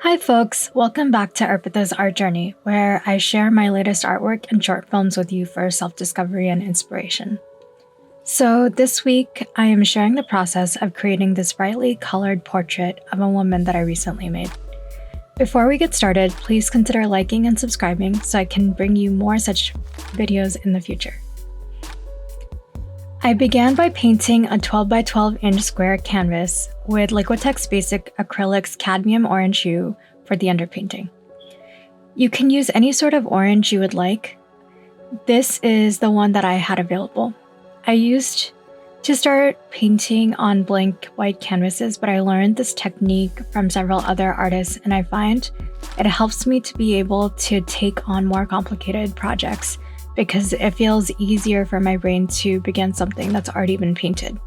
Hi folks, welcome back to Arpita's Art Journey, where I share my latest artwork and short films with you for self-discovery and inspiration. So this week, I am sharing the process of creating this brightly colored portrait of a woman that I recently made. Before we get started, please consider liking and subscribing so I can bring you more such videos in the future. I began by painting a 12 by 12 inch square canvas with Liquitex Basic Acrylics Cadmium Orange Hue for the underpainting. You can use any sort of orange you would like. This is the one that I had available. I used to start painting on blank white canvases, but I learned this technique from several other artists, and I find it helps me to be able to take on more complicated projects because it feels easier for my brain to begin something that's already been painted.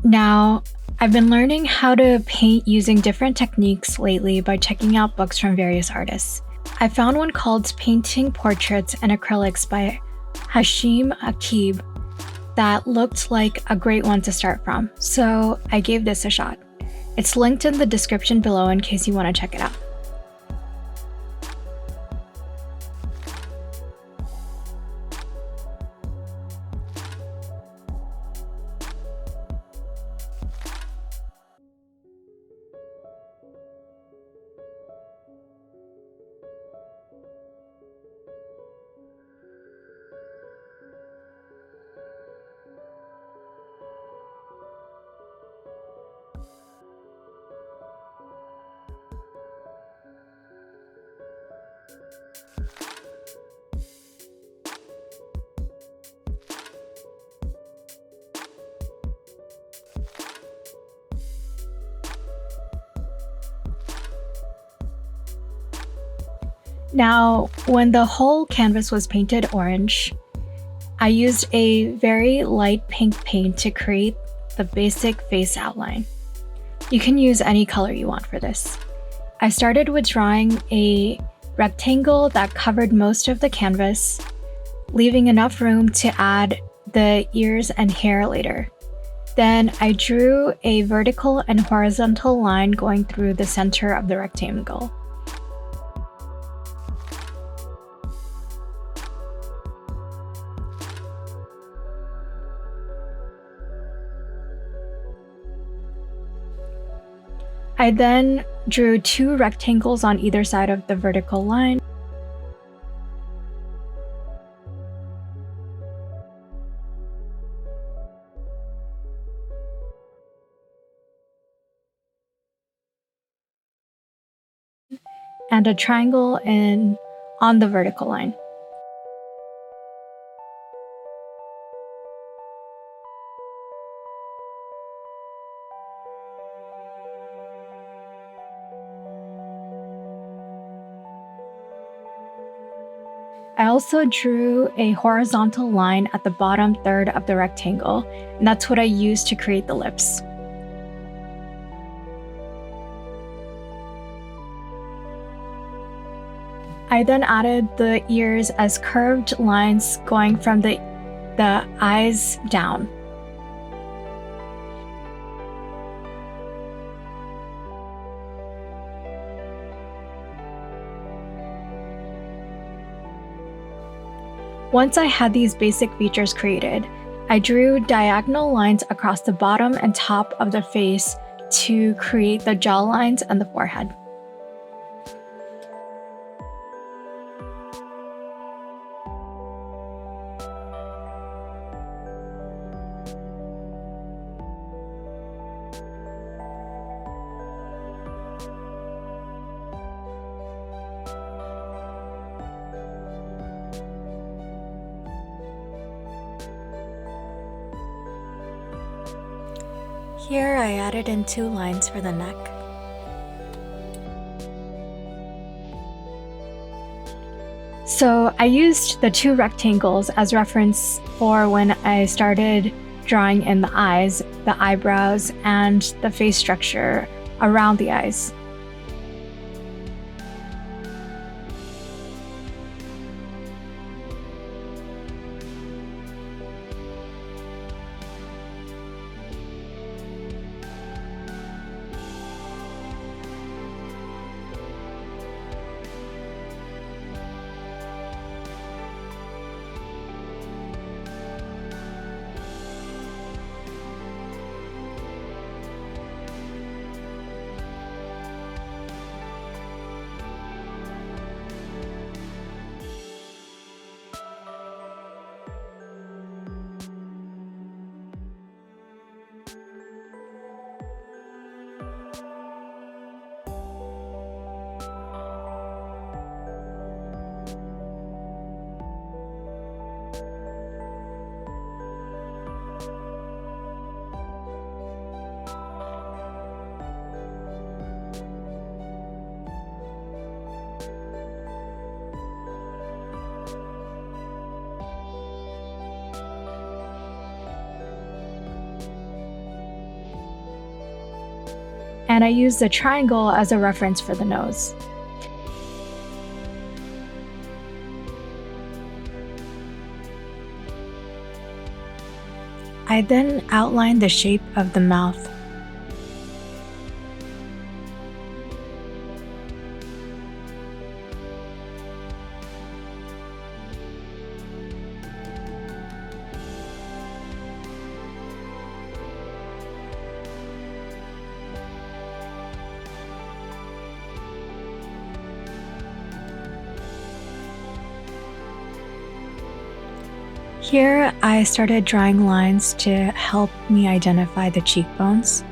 Now, I've been learning how to paint using different techniques lately by checking out books from various artists. I found one called Painting Portraits and Acrylics by Hashim Akib that looked like a great one to start from, so I gave this a shot. It's linked in the description below in case you want to check it out. Now, when the whole canvas was painted orange, I used a very light pink paint to create the basic face outline. You can use any color you want for this. I started with drawing a rectangle that covered most of the canvas, leaving enough room to add the ears and hair later. Then I drew a vertical and horizontal line going through the center of the rectangle. I then drew two rectangles on either side of the vertical line. And a triangle on the vertical line. I also drew a horizontal line at the bottom third of the rectangle, and that's what I used to create the lips. I then added the ears as curved lines going from the eyes down. Once I had these basic features created, I drew diagonal lines across the bottom and top of the face to create the jaw lines and the forehead. Here I added in two lines for the neck. So I used the two rectangles as reference for when I started drawing in the eyes, the eyebrows, and the face structure around the eyes. and I used the triangle as a reference for the nose. I then outlined the shape of the mouth. Here, I started drawing lines to help me identify the cheekbones.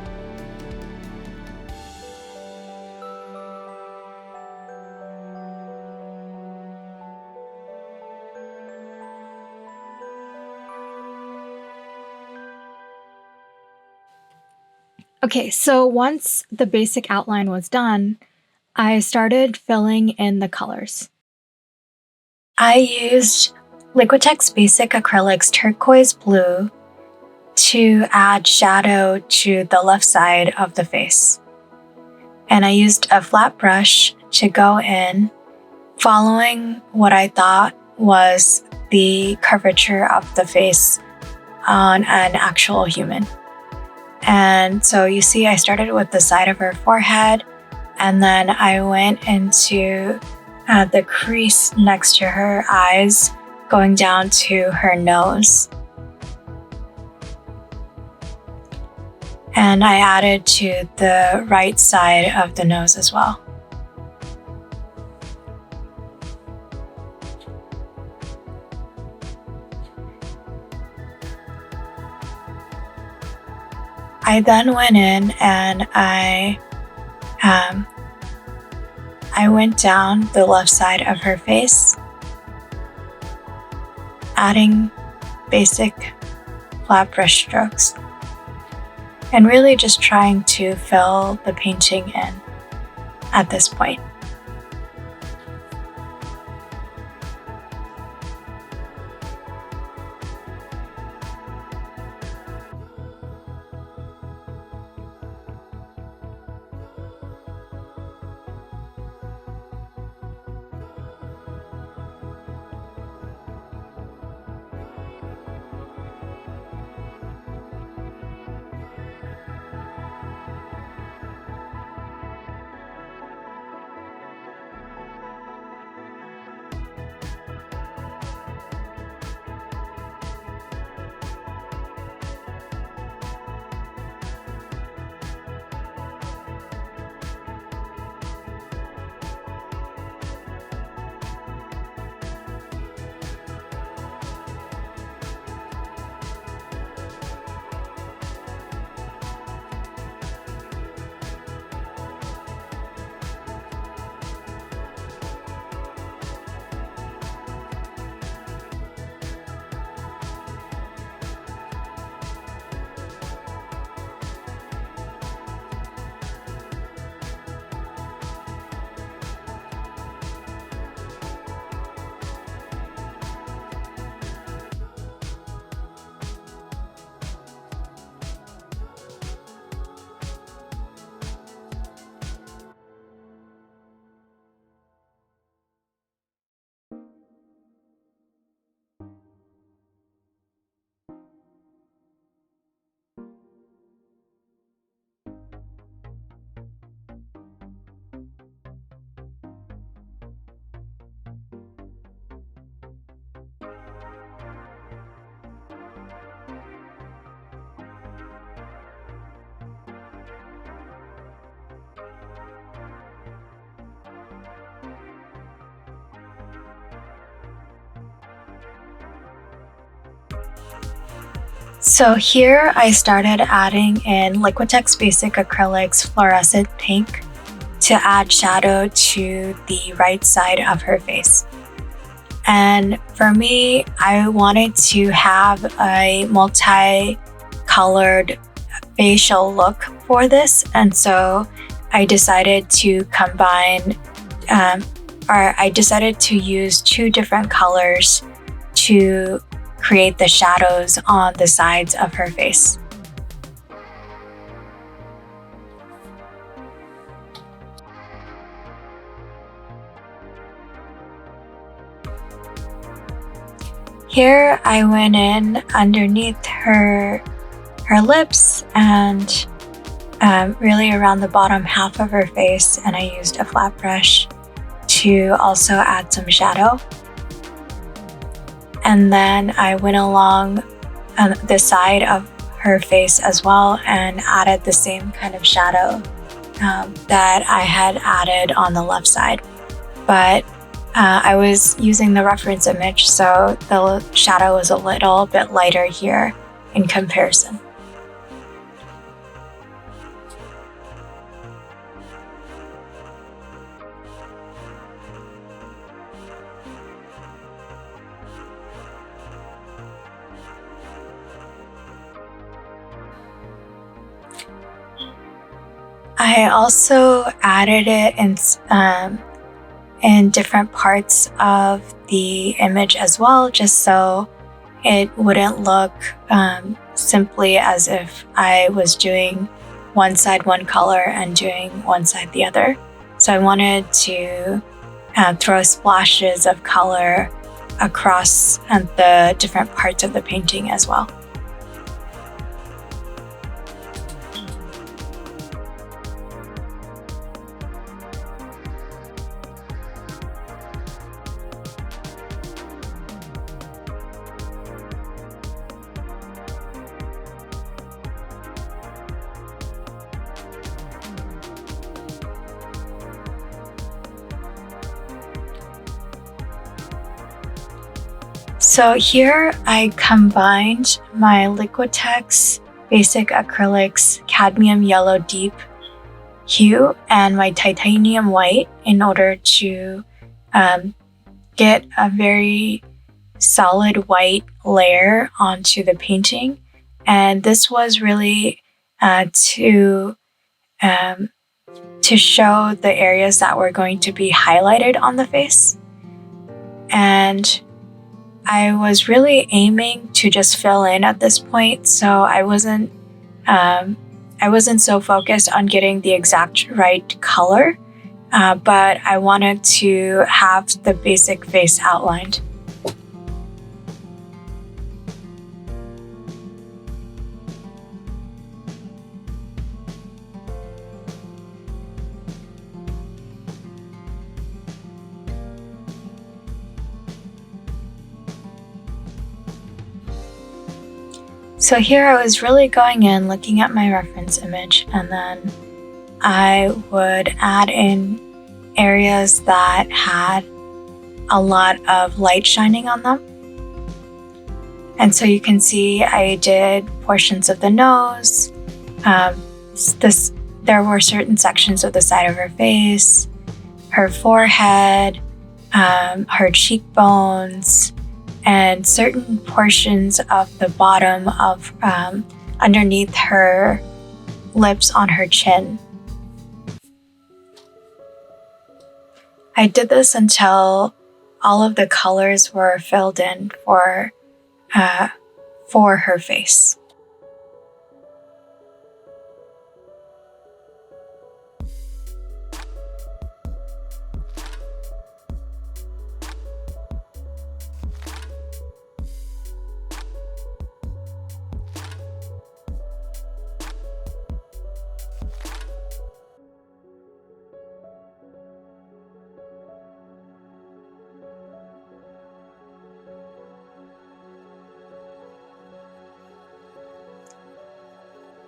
Okay, so once the basic outline was done, I started filling in the colors. I used Liquitex Basic Acrylics Turquoise Blue to add shadow to the left side of the face. And I used a flat brush to go in, following what I thought was the curvature of the face on an actual human. And so you see, I started with the side of her forehead, and then I went into the crease next to her eyes, going down to her nose. And I added to the right side of the nose as well. I then went in and I went down the left side of her face, adding basic flat brush strokes, and really just trying to fill the painting in at this point. So here I started adding in Liquitex Basic Acrylics Fluorescent Pink to add shadow to the right side of her face. And for me, I wanted to have a multi-colored facial look for this, and so I decided to use two different colors to create the shadows on the sides of her face. Here I went in underneath her lips and really around the bottom half of her face, and I used a flat brush to also add some shadow. And then I went along the side of her face as well and added the same kind of shadow that I had added on the left side. But I was using the reference image, so the shadow was a little bit lighter here in comparison. I also added it in different parts of the image as well, just so it wouldn't look simply as if I was doing one side one color and doing one side the other. So I wanted to throw splashes of color across the different parts of the painting as well. So here I combined my Liquitex Basic Acrylics Cadmium Yellow Deep hue and my Titanium White in order to get a very solid white layer onto the painting. And this was really to show the areas that were going to be highlighted on the face. And I was really aiming to just fill in at this point, so I wasn't so focused on getting the exact right color, but I wanted to have the basic face outlined. So here I was really going in, looking at my reference image, and then I would add in areas that had a lot of light shining on them. And so you can see I did portions of the nose. There were certain sections of the side of her face, her forehead, her cheekbones, and certain portions of the bottom of underneath her lips on her chin. I did this until all of the colors were filled in for her face.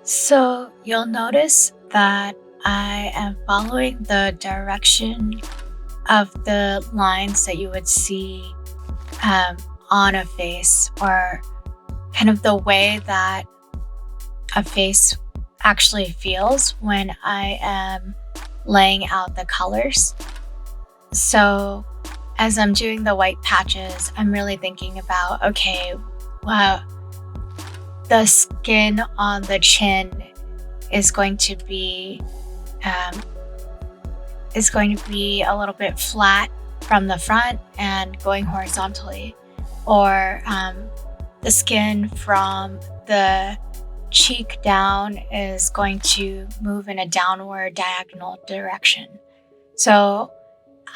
So you'll notice that I am following the direction of the lines that you would see on a face, or kind of the way that a face actually feels when I am laying out the colors. So as I'm doing the white patches, I'm really thinking about, okay, well, the skin on the chin is going to be a little bit flat from the front and going horizontally, or the skin from the cheek down is going to move in a downward diagonal direction. So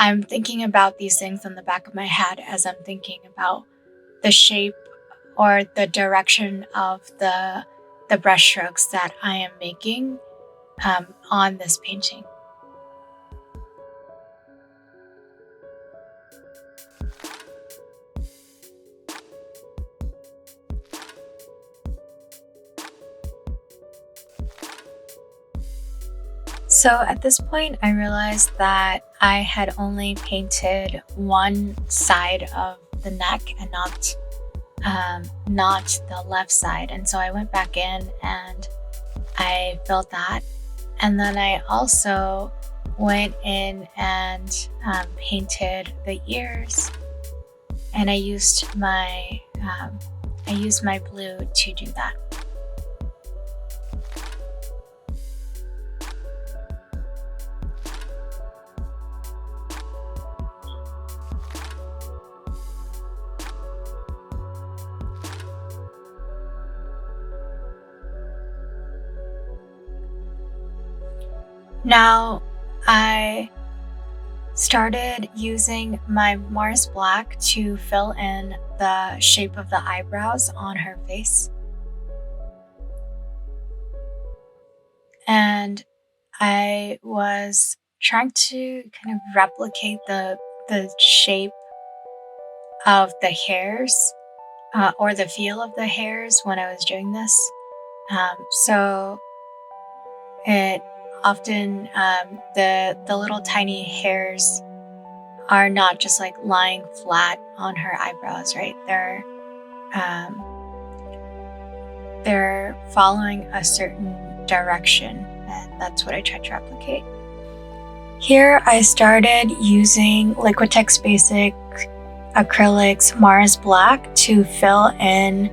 I'm thinking about these things in the back of my head as I'm thinking about the shape or the direction of the brush strokes that I am making on this painting. So at this point, I realized that I had only painted one side of the neck and not the left side. And so I went back in and I filled that. And then I also went in and painted the ears. And I used my blue to do that. Now, I started using my Mars Black to fill in the shape of the eyebrows on her face. And I was trying to kind of replicate the shape of the hairs or the feel of the hairs when I was doing this. So it often the little tiny hairs are not just like lying flat on her eyebrows, right? They're following a certain direction, and that's what I tried to replicate. Here I started using Liquitex Basic Acrylics Mars Black to fill in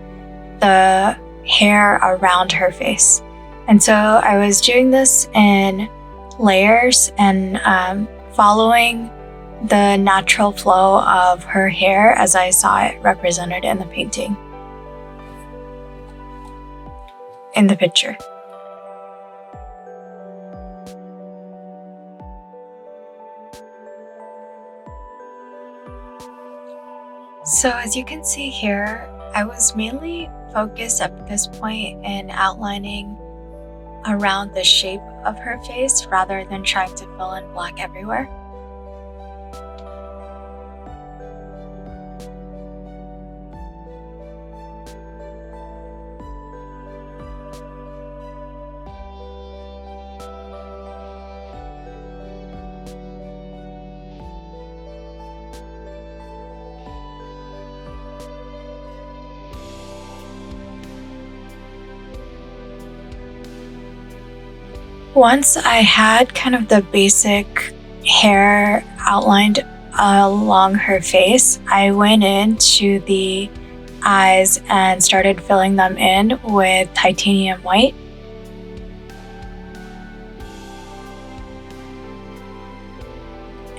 the hair around her face. And so I was doing this in layers and following the natural flow of her hair as I saw it represented in the painting, in the picture. So as you can see here, I was mainly focused at this point in outlining around the shape of her face rather than trying to fill in black everywhere. Once I had kind of the basic hair outlined along her face, I went into the eyes and started filling them in with titanium white.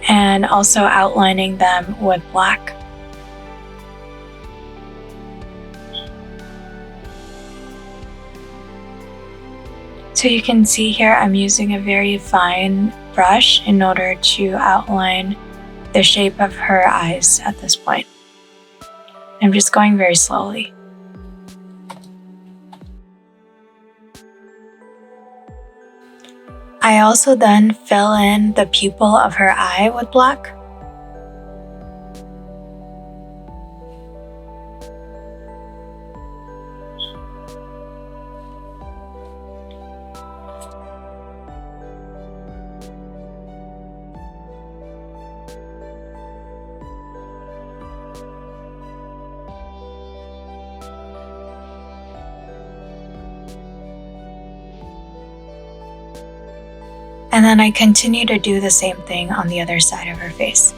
And also outlining them with black. So you can see here I'm using a very fine brush in order to outline the shape of her eyes at this point. I'm just going very slowly. I also then fill in the pupil of her eye with black. And then I continue to do the same thing on the other side of her face.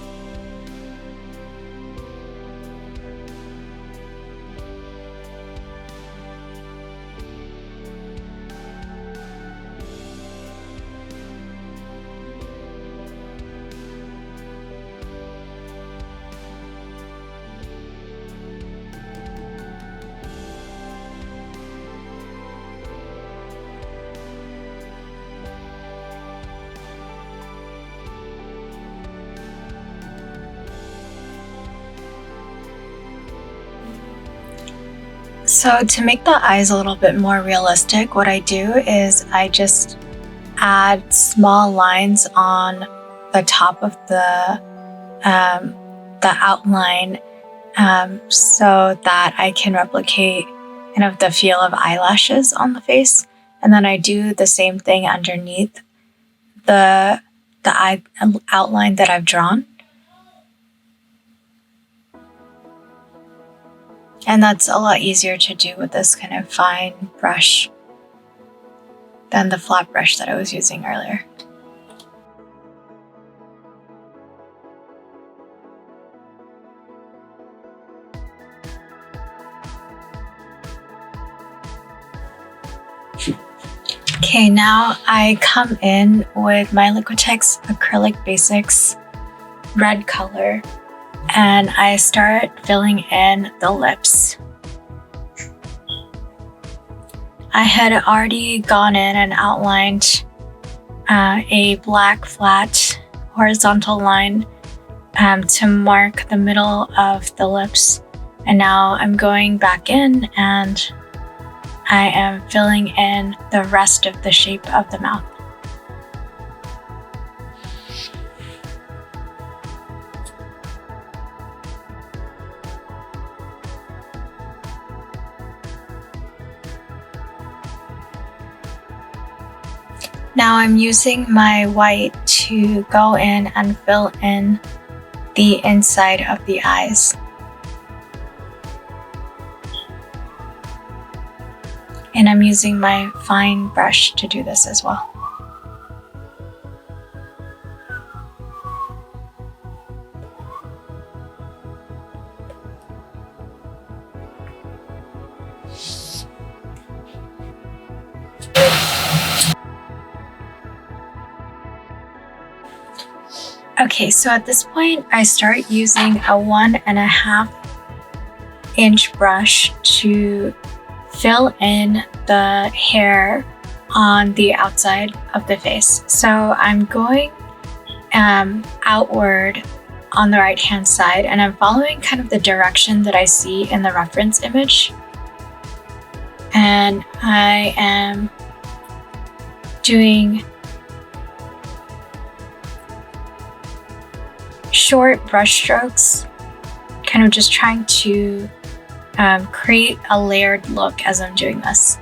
So to make the eyes a little bit more realistic, what I do is I just add small lines on the top of the outline so that I can replicate kind of the feel of eyelashes on the face. And then I do the same thing underneath the eye outline that I've drawn. And that's a lot easier to do with this kind of fine brush than the flat brush that I was using earlier. Okay, now I come in with my Liquitex Acrylic Basics red color and I start filling in the lips. I had already gone in and outlined a black flat horizontal line to mark the middle of the lips. And now I'm going back in and I am filling in the rest of the shape of the mouth. Now I'm using my white to go in and fill in the inside of the eyes. And I'm using my fine brush to do this as well. Okay, so at this point, I start using a 1.5 inch brush to fill in the hair on the outside of the face. So I'm going outward on the right hand side and I'm following kind of the direction that I see in the reference image. And I am doing short brush strokes, kind of just trying to create a layered look as I'm doing this.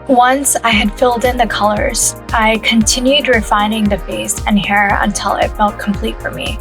Once I had filled in the colors, I continued refining the face and hair until it felt complete for me.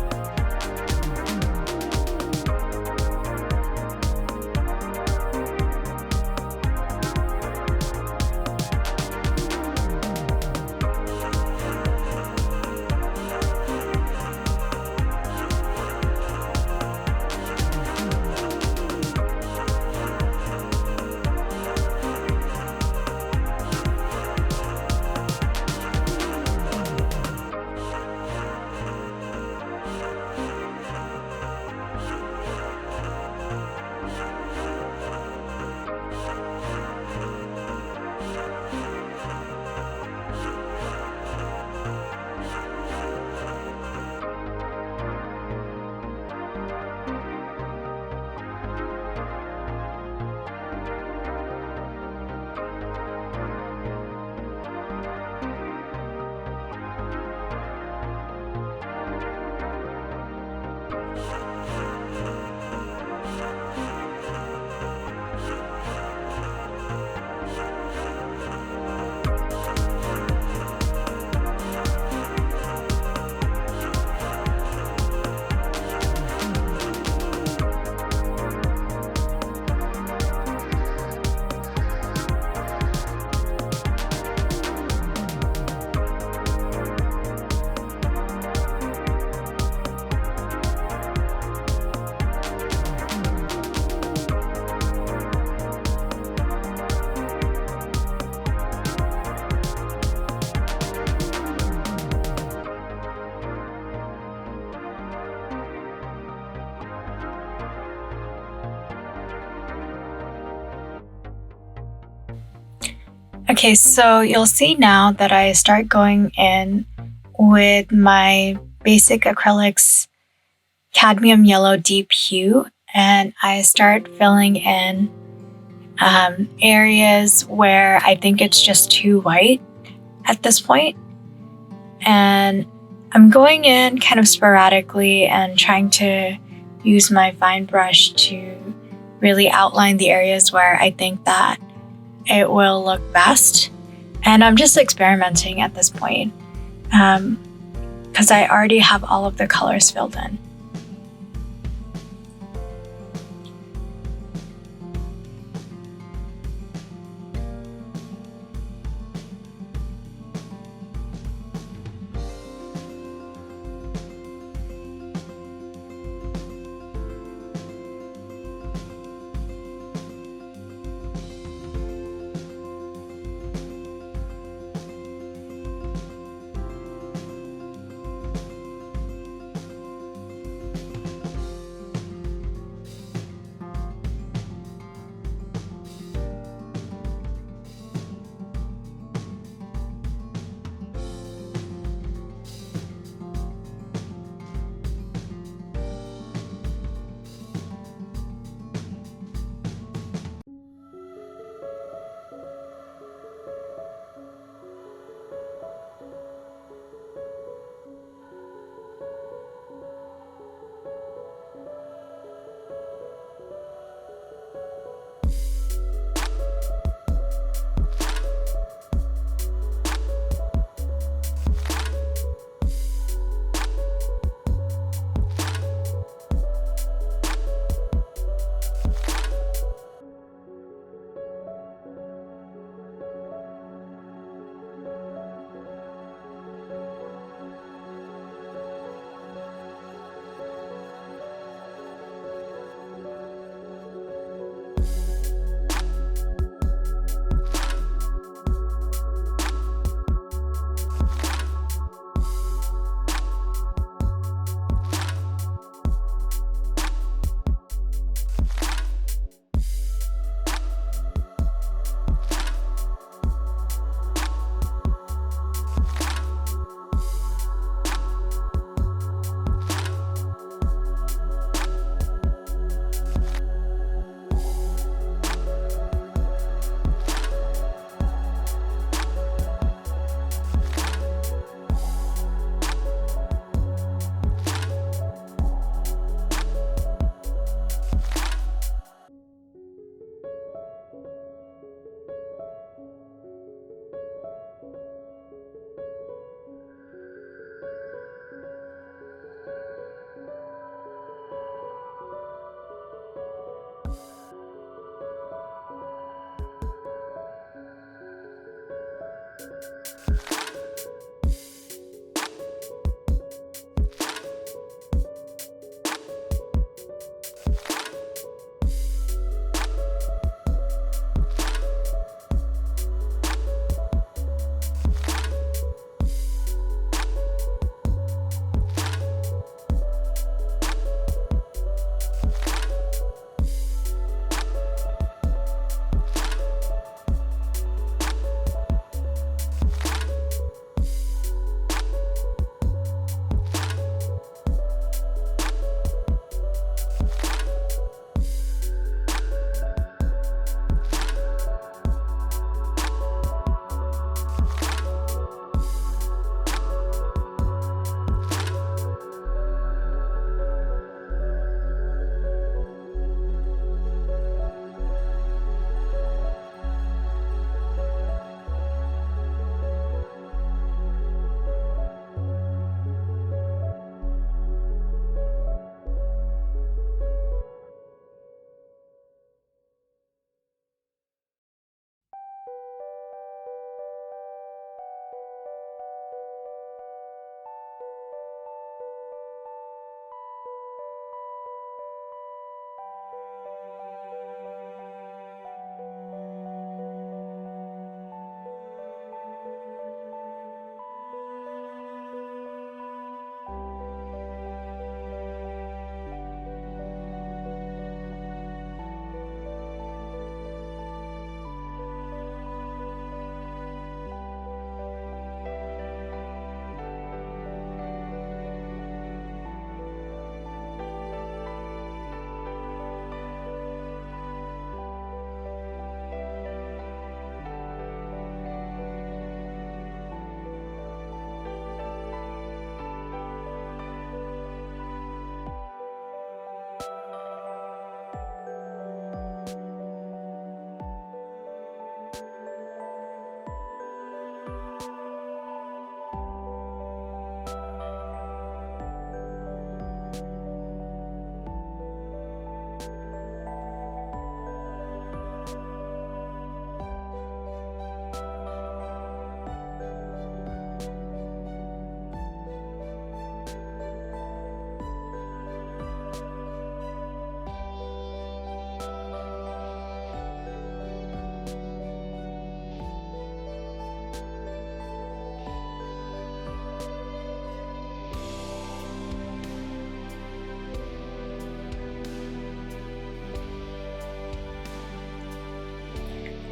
Okay, so you'll see now that I start going in with my basic acrylics cadmium yellow deep hue, and I start filling in areas where I think it's just too white at this point. And I'm going in kind of sporadically and trying to use my fine brush to really outline the areas where I think that it will look best. And I'm just experimenting at this point because I already have all of the colors filled in.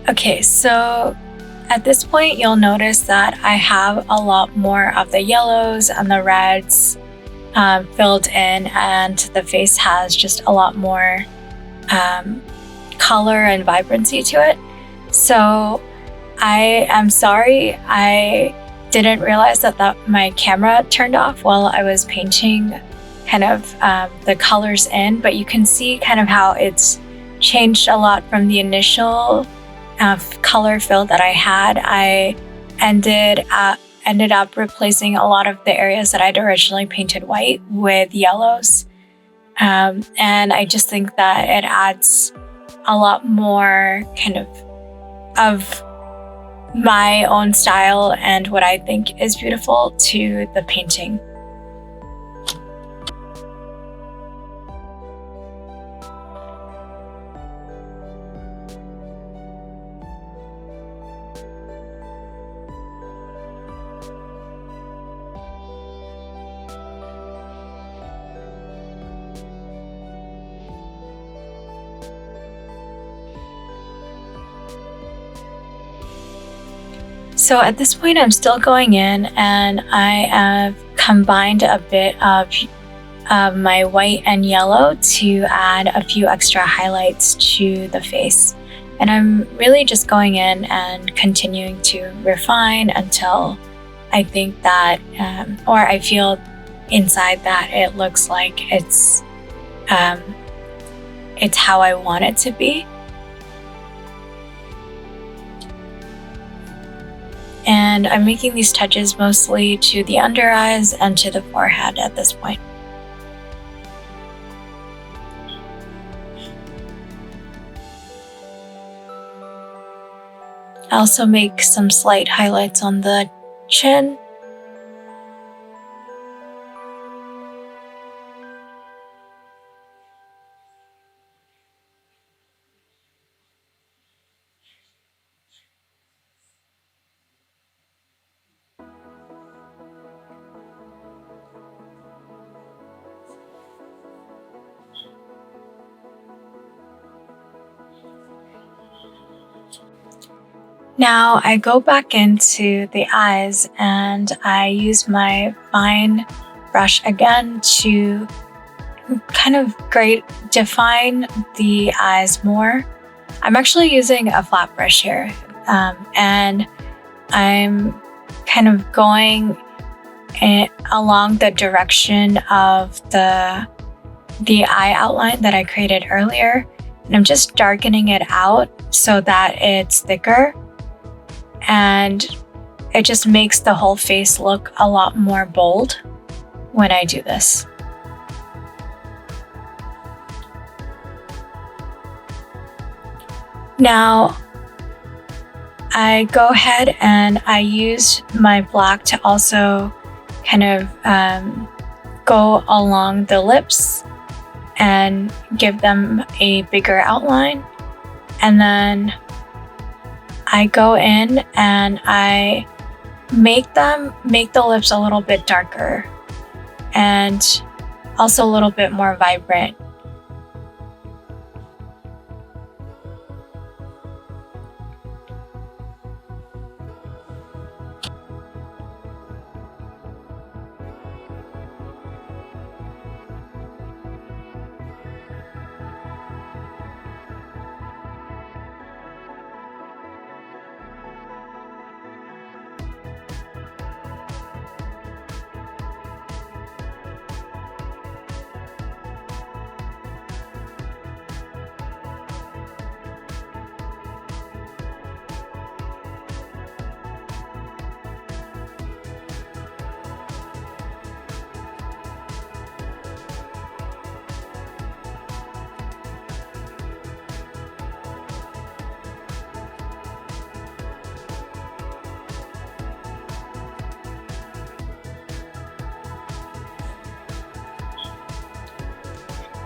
Okay, so at this point, you'll notice that I have a lot more of the yellows and the reds filled in, and the face has just a lot more color and vibrancy to it. So I am sorry, I didn't realize that my camera turned off while I was painting kind of the colors in, but you can see kind of how it's changed a lot from the initial color fill that I had. I ended up replacing a lot of the areas that I'd originally painted white with yellows. And I just think that it adds a lot more kind of my own style and what I think is beautiful to the painting. So at this point, I'm still going in, and I have combined a bit of my white and yellow to add a few extra highlights to the face. And I'm really just going in and continuing to refine until I think that, or I feel inside that it looks like it's how I want it to be. And I'm making these touches mostly to the under eyes and to the forehead at this point. I also make some slight highlights on the chin. Now I go back into the eyes and I use my fine brush again to kind of define the eyes more. I'm actually using a flat brush here, and I'm kind of going along the direction of the eye outline that I created earlier, and I'm just darkening it out so that it's thicker. And it just makes the whole face look a lot more bold when I do this. Now, I go ahead and I use my black to also kind of go along the lips and give them a bigger outline. And then I go in and I make the lips a little bit darker and also a little bit more vibrant.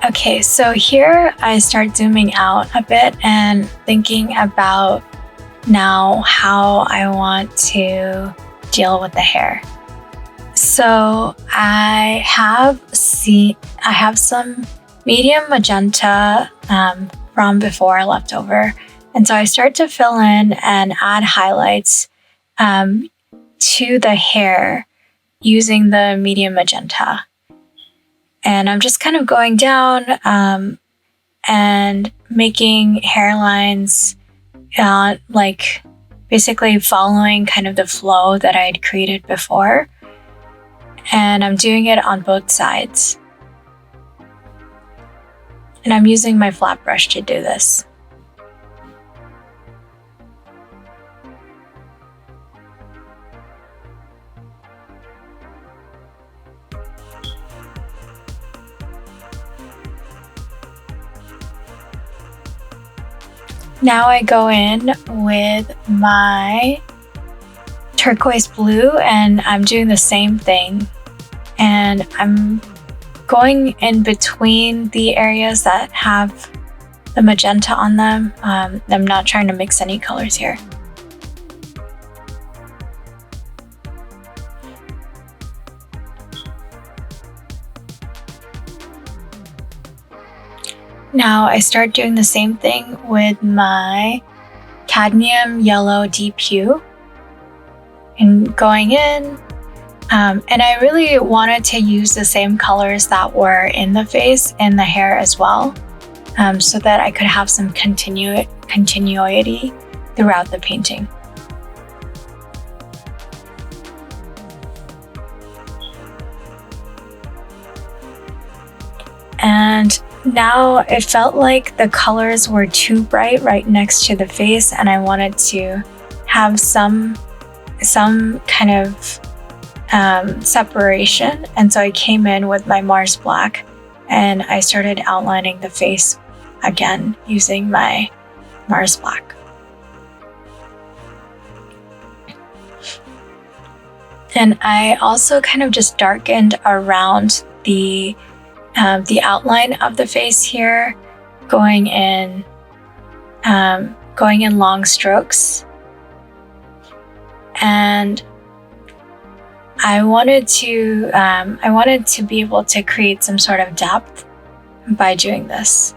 Okay, so here I start zooming out a bit and thinking about now how I want to deal with the hair. So I have some medium magenta from before left over, And so I start to fill in and add highlights to the hair using the medium magenta. And I'm just kind of going down and making hairlines, like basically following kind of the flow that I had created before. And I'm doing it on both sides. And I'm using my flat brush to do this. Now I go in with my turquoise blue and I'm doing the same thing. And I'm going in between the areas that have the magenta on them. I'm not trying to mix any colors here. Now I start doing the same thing with my cadmium yellow deep hue and going in. And I really wanted to use the same colors that were in the face and the hair as well, so that I could have some continuity throughout the painting. And now it felt like the colors were too bright right next to the face, and I wanted to have some kind of separation. And so I came in with my Mars Black and I started outlining the face again using my Mars Black. And I also kind of just darkened around the outline of the face here, going in long strokes. And I wanted to be able to create some sort of depth by doing this.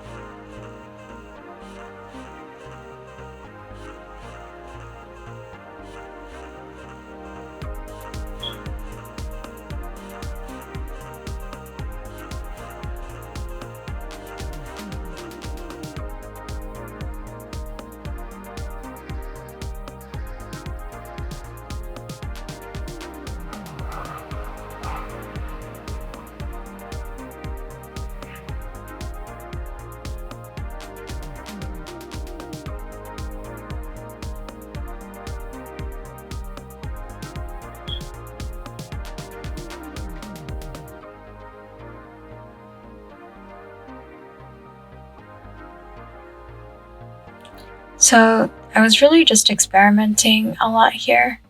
So I was really just experimenting a lot here,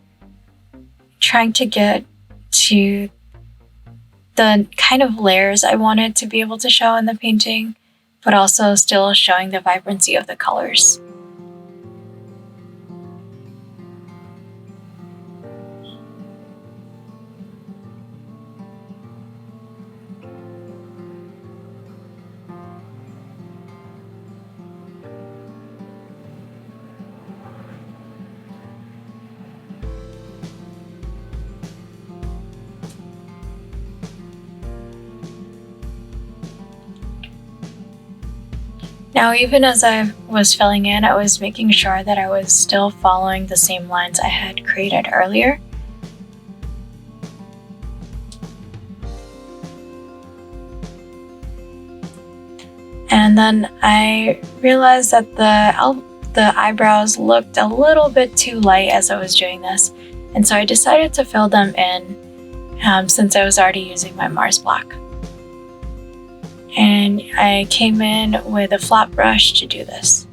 trying to get to the kind of layers I wanted to be able to show in the painting, but also still showing the vibrancy of the colors. Now, even as I was filling in, I was making sure that I was still following the same lines I had created earlier. And then I realized that the eyebrows looked a little bit too light as I was doing this. And so I decided to fill them in since I was already using my Mars Black. And I came in with a flat brush to do this.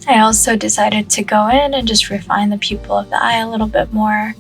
I also decided to go in and just refine the pupil of the eye a little bit more.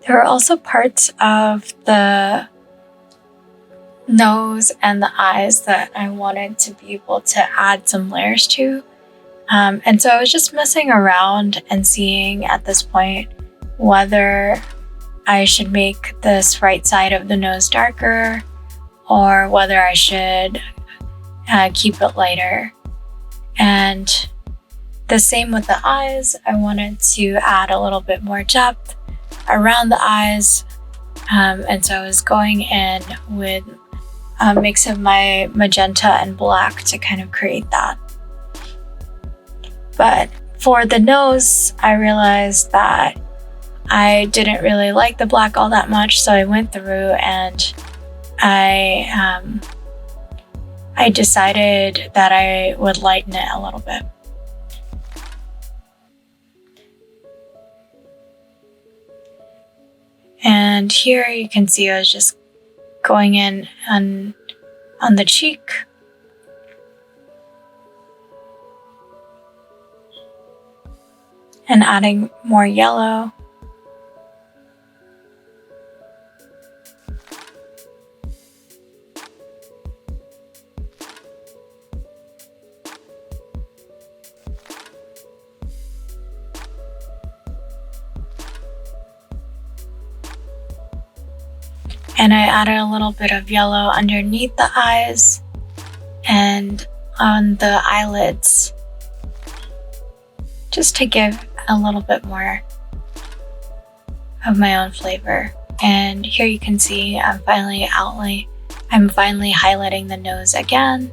There were also parts of the nose and the eyes that I wanted to be able to add some layers to. And so I was just messing around and seeing at this point whether I should make this right side of the nose darker or whether I should keep it lighter. And the same with the eyes. I wanted to add a little bit more depth around the eyes. And so I was going in with a mix of my magenta and black to kind of create that. But for the nose, I realized that I didn't really like the black all that much, so I went through and I decided that I would lighten it a little bit. And here you can see I was just going in on the cheek. And adding more yellow. And I added a little bit of yellow underneath the eyes and on the eyelids, just to give a little bit more of my own flavor. And here you can see I'm finally highlighting the nose again.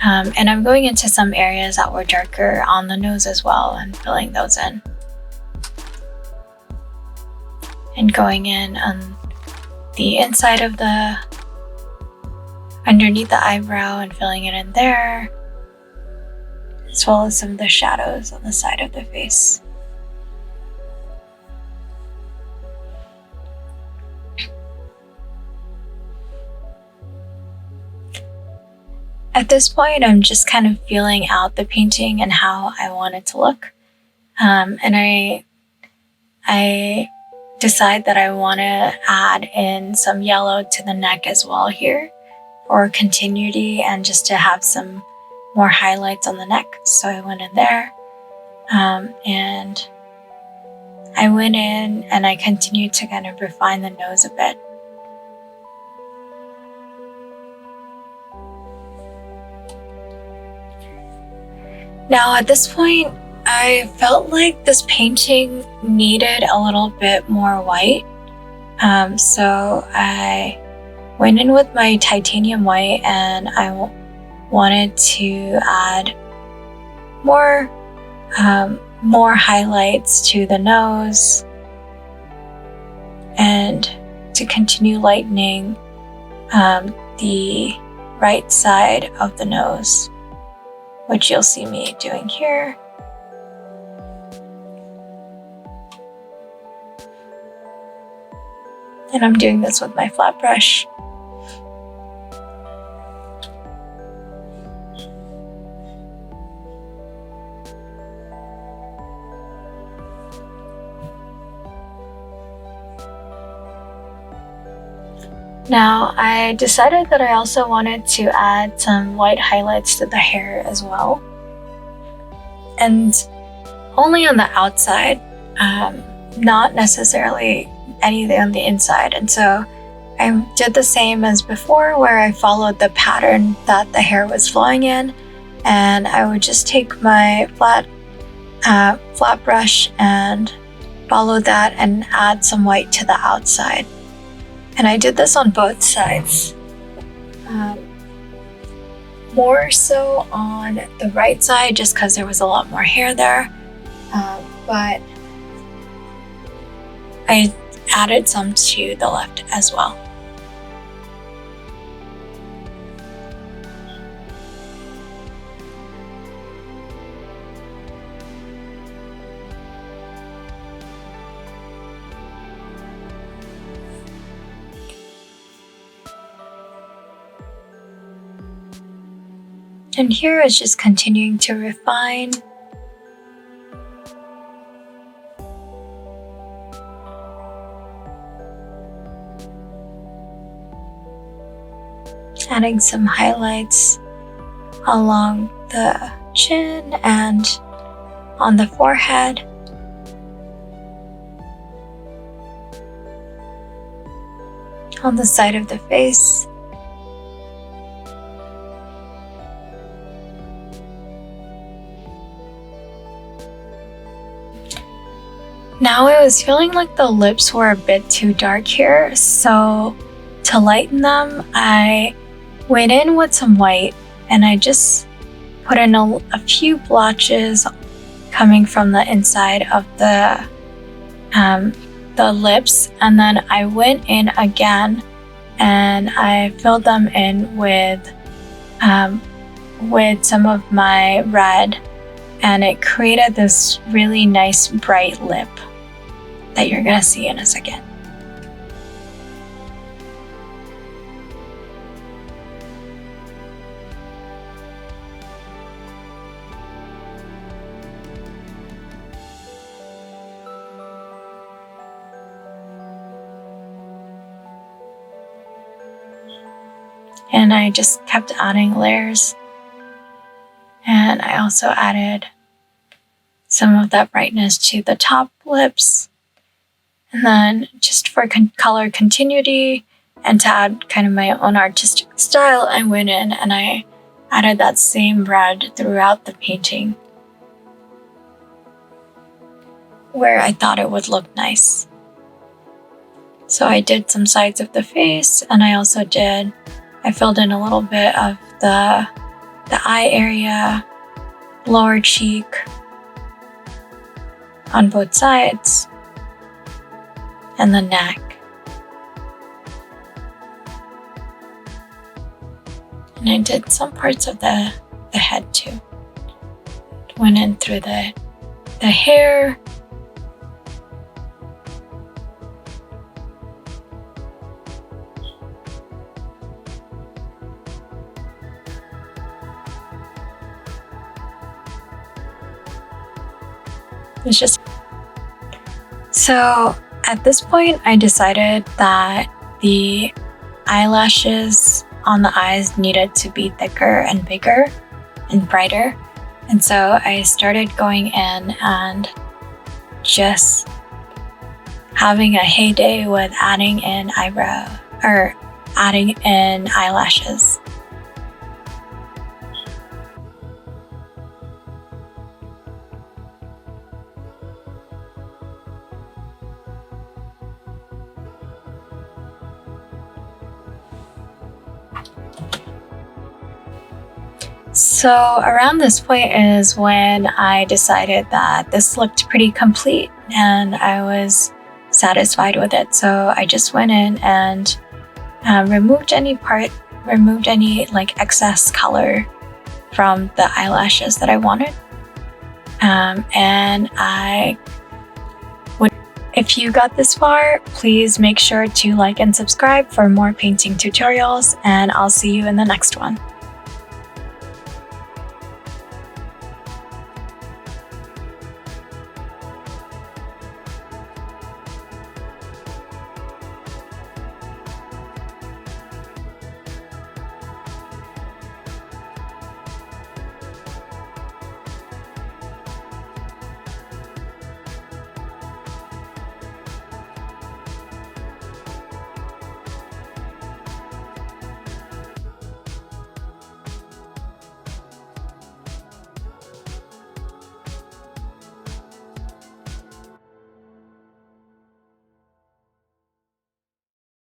And I'm going into some areas that were darker on the nose as well and filling those in. And going in on the inside of underneath the eyebrow and filling it in there, as well as some of the shadows on the side of the face. At this point, I'm just kind of feeling out the painting and how I want it to look. And I decide that I want to add in some yellow to the neck as well here for continuity and just to have some more highlights on the neck. So I went in there and I went in and I continued to kind of refine the nose a bit. Now at this point, I felt like this painting needed a little bit more white. So I went in with my titanium white and I wanted to add more highlights to the nose and to continue lightening the right side of the nose, which you'll see me doing here. And I'm doing this with my flat brush. Now, I decided that I also wanted to add some white highlights to the hair as well. And only on the outside, not necessarily anything on the inside. And so I did the same as before, where I followed the pattern that the hair was flowing in, and I would just take my flat brush and follow that and add some white to the outside. And I did this on both sides. More so on the right side just because there was a lot more hair there, but I added some to the left as well. And here is just continuing to refine. adding some highlights along the chin and on the forehead. On the side of the face. Now I was feeling like the lips were a bit too dark here, so to lighten them, I went in with some white and I just put in a few blotches coming from the inside of the lips, and then I went in again and I filled them in with some of my red, and it created this really nice bright lip that you're gonna see in a second. And I just kept adding layers. And I also added some of that brightness to the top lips. And then just for color continuity and to add kind of my own artistic style, I went in and I added that same red throughout the painting where I thought it would look nice. So I did some sides of the face, and I filled in a little bit of the eye area, lower cheek on both sides, and the neck. And I did some parts of the head too. Went in through the hair. It's just so at this point I decided that the eyelashes on the eyes needed to be thicker and bigger and brighter, and so I started going in and just having a heyday with adding in eyelashes. So around this point is when I decided that this looked pretty complete and I was satisfied with it. So I just went in and removed any like excess color from the eyelashes that I wanted. And if you got this far, please make sure to like and subscribe for more painting tutorials, and I'll see you in the next one.